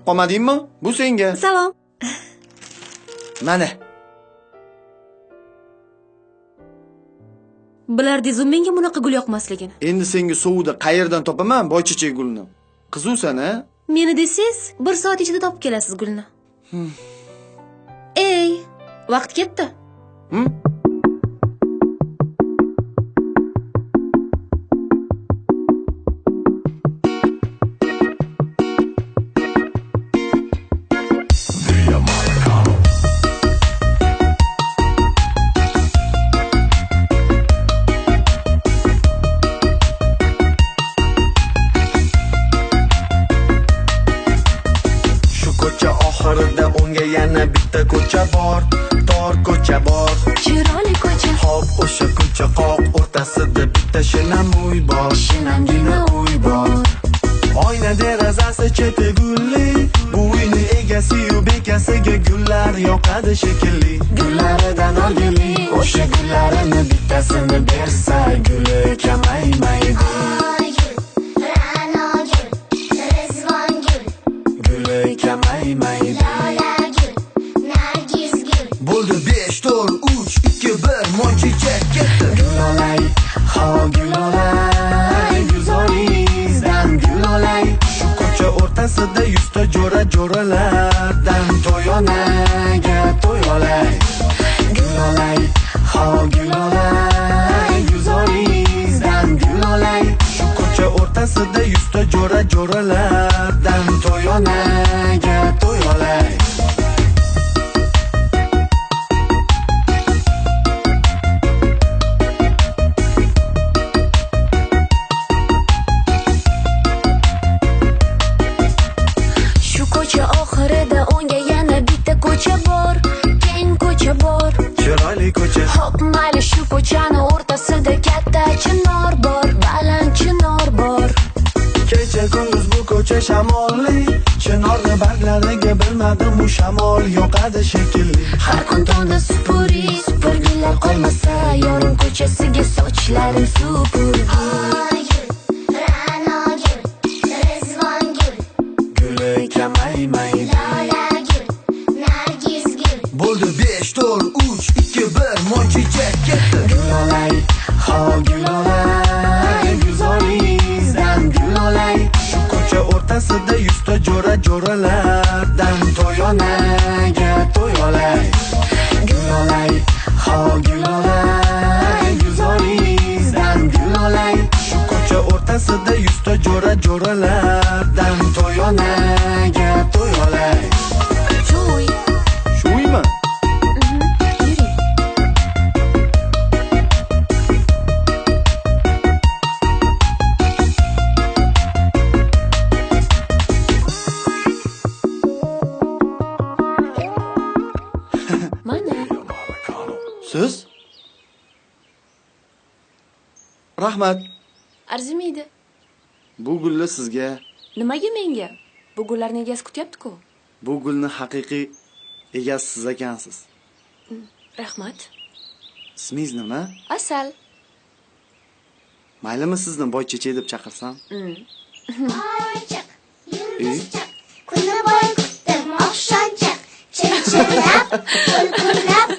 kutib qolmadingmi? Bu senga. Salom. Mana. Bilardingiz, menga bunaqa gul yoqmasligini. Endi senga sovida qayerdan topaman boychechak gulni? Qizuvsan-a? Meni desangiz, 1 soat ichida topib kelasiz gulni. Ey, vaqt ketdi. Oxirida unga yana bitta ko'cha bor, tor ko'cha bor. Chiroyli ko'cha. Hop, o'sha ko'cha qoq o'rtasida bitta shinam uy bor. Shinamgina uy bor. Oyna derazasi cheti gulli, bu uyni egasi-yu bekasiga gullar yoqadi shekilli. Gullaridan olgili, o'sha gullarini bittasini bersa, guli kamaymaydi. Guli kamaymaydi. Bo'ldi 5 4 3 2 1 monchechak ketdi. Gulolay, ha gulolay, guzolingizdan gulolay. Shu ko'cha o'rtasida 100 ta jo'ralardan to'yonaga to'yolay. Gulolay, ha gulolay, guzolingizdan gulolay. Shu ko'cha o'rtasida 100 ta jo'ralardan to'yonaga to'yolay. Ko'cha oxirida unga yana bitta ko'cha bor, keng ko'cha bor. Chiroyli ko'cha. Hop, mayli, shu ko'chani o'rtasida katta chinor bor, baland chinor bor. Kecha kunduz bu ko'cha shamolli, chinorni barglariga bilmadim u shamol yoqadi shekilli. Har kun tongda supurgilar qolmasa, yorim ko'chasiga sochlarim supur. Guli kamaymaydi. Bo'ldi 5 4 3 2 1 monchechak ketdi. Gulolay, ha gulolay, guzolingizdan gulolay. Shu ko'cha o'rtasida 100 ta jo'ralardan to'yonaga to'yolay. Gulolay, ha gulolay, guzolingizdan gulolay. Shu ko'cha o'rtasida 100 ta jo'ralardan to'yonaga to'yolay. Chuy. Shuymi? Yuri. Mana. Siz? Rahmat. Arzimaydi. Bu gulni sizga. Nimaga menga? Bu gullarni egasi kutyapti-ku. Bu gulni haqiqiy egasi siz ekansiz. Rahmat. Ismingiz nima? Asal. Maylimi sizni boychechak deb chaqirsam? Boychaq, yulduzchaq, kuni boy kutdim oqshomchaq, chirchirlab, to'lqinlab,